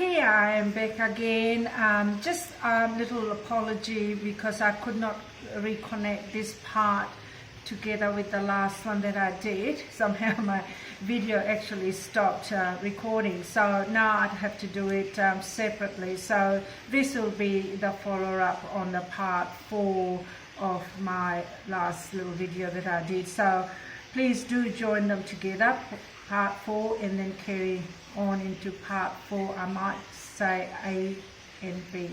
here I am back again. Just a little apology because I could not reconnect this part together with the last one that I did. Somehow my video actually stopped recording, so now I'd have to do it separately. So this will be the follow-up on the part 4 of my last little video that I did. So please do join them together, part 4, and then carry on into part 4. I might say A and B.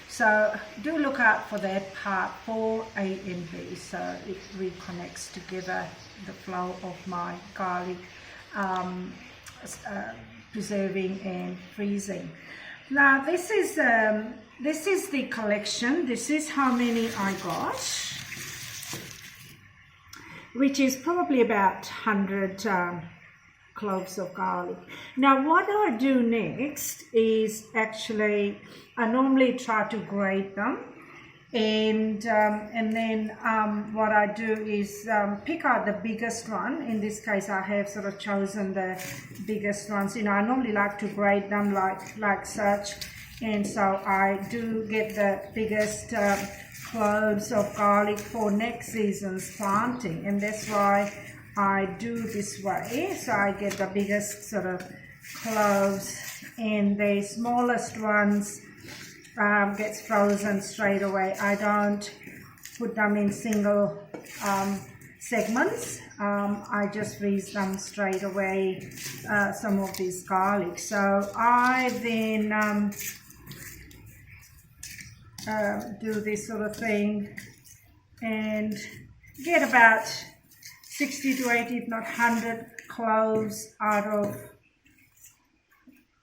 So do look out for that part 4, A and B, so it reconnects together the flow of my garlic preserving and freezing. Now this is the collection. This is how many I got, which is probably about 100 cloves of garlic. Now what I do next is actually I normally try to grate them, and then what I do is pick out the biggest one. In this case I have sort of chosen the biggest ones. You know, I normally like to grate them like such, and so I do get the biggest cloves of garlic for next season's planting, and that's why I do this way. So I get the biggest sort of cloves, and the smallest ones gets frozen straight away. I don't put them in single segments. I just freeze them straight away, some of these garlic. So I then do this sort of thing and get about 60 to 80, if not 100 cloves out of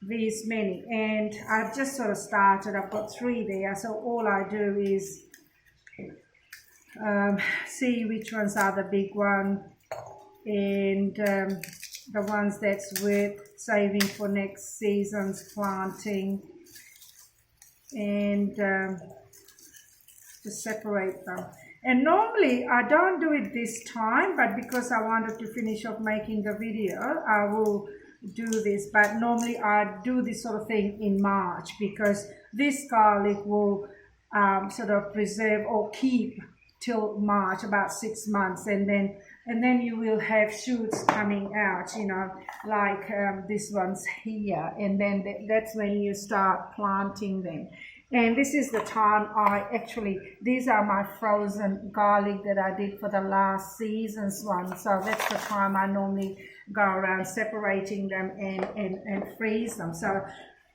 these many. And I've just sort of started. I've got 3 there, so all I do is see which ones are the big one and the ones that's worth saving for next season's planting, and just separate them. And normally I don't do it this time, but because I wanted to finish off making the video, I will do this. But normally I do this sort of thing in March, because this garlic will sort of preserve or keep till March, about 6 months, and then you will have shoots coming out, you know, like this one's here, and then that's when you start planting them. And this is the time these are my frozen garlic that I did for the last season's one. So that's the time I normally go around separating them and freeze them. So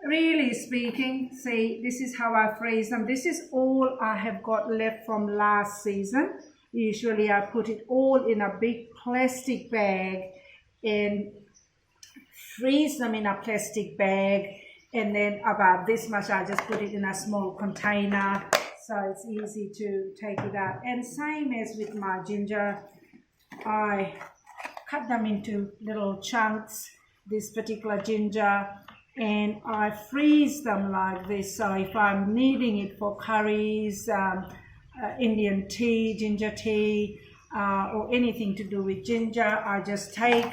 really speaking, see, this is how I freeze them. This is all I have got left from last season. Usually I put it all in a big plastic bag and freeze them in a plastic bag. And then about this much, I just put it in a small container, so it's easy to take it out. And same as with my ginger, I cut them into little chunks, this particular ginger, and I freeze them like this. So if I'm needing it for curries, Indian tea, ginger tea, or anything to do with ginger, I just take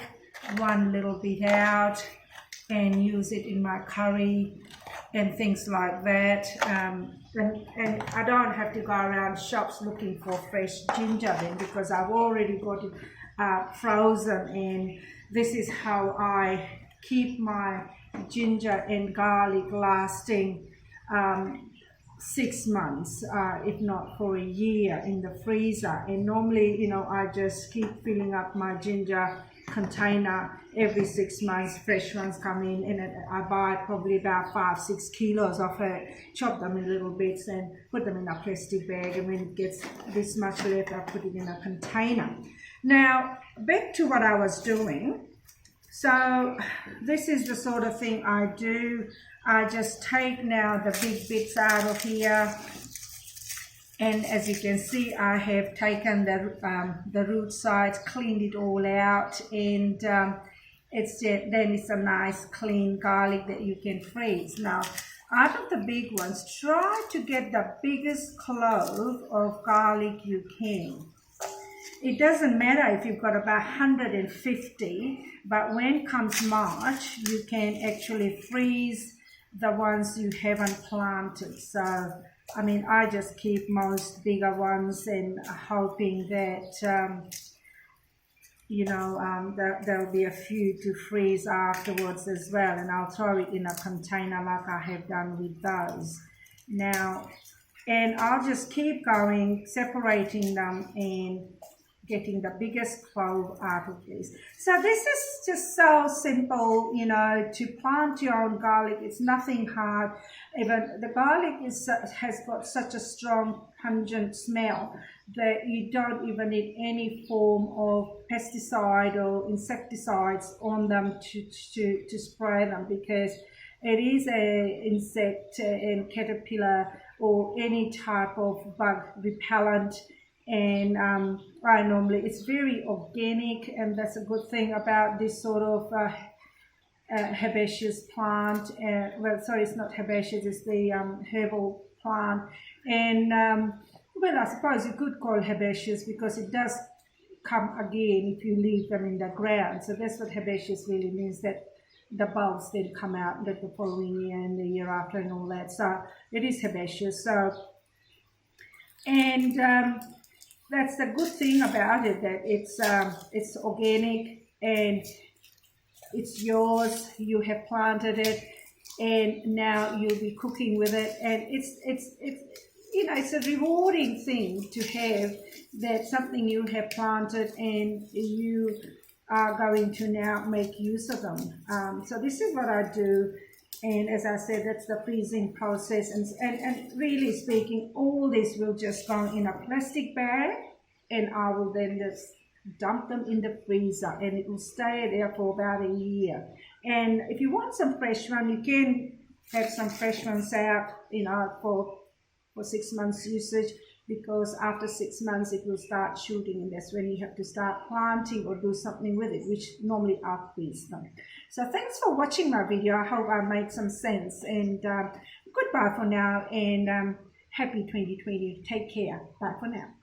one little bit out and use it in my curry and things like that. And I don't have to go around shops looking for fresh ginger then, because I've already got it frozen. And this is how I keep my ginger and garlic lasting 6 months, if not for a year, in the freezer. And normally, you know, I just keep filling up my ginger container every 6 months. Fresh ones come in, and I buy probably about 5-6 kilos of it, chop them in little bits and put them in a plastic bag, and when it gets this much left, I put it in a container. Now back to what I was doing. So this is the sort of thing I do. I just take now the big bits out of here, and as you can see, I have taken the root sides, cleaned it all out, and then it's a nice clean garlic that you can freeze. Now out of the big ones, try to get the biggest clove of garlic you can. It doesn't matter if you've got about 150, but when comes March, you can actually freeze the ones you haven't planted. So I mean, I just keep most bigger ones and hoping that there'll be a few to freeze afterwards as well, and I'll throw it in a container like I have done with those now. And I'll just keep going, separating them and getting the biggest clove out of this. So this is just so simple, to plant your own garlic. It's nothing hard. Even the garlic has got such a strong pungent smell that you don't even need any form of pesticide or insecticides on them to spray them, because it is a insect and caterpillar or any type of bug repellent. And it's very organic, and that's a good thing about this sort of herbaceous plant. It's not herbaceous, it's the herbal plant. And I suppose you could call herbaceous because it does come again if you leave them in the ground. So that's what herbaceous really means, that the bulbs then come out like the following year and the year after and all that. So it is herbaceous. That's the good thing about it, that it's organic and it's yours. You have planted it, and now you'll be cooking with it. And it's a rewarding thing to have that something you have planted and you are going to now make use of them. So this is what I do. And as I said, that's the freezing process. And really speaking, all this will just go in a plastic bag, and I will then just dump them in the freezer, and it will stay there for about a year. And if you want some fresh one, you can have some fresh ones out, for 6 months usage, because after 6 months it will start shooting, and that's when you have to start planting or do something with it, which normally I'll freeze them. So thanks for watching my video. I hope I made some sense, and goodbye for now, and happy 2020. Take care. Bye for now.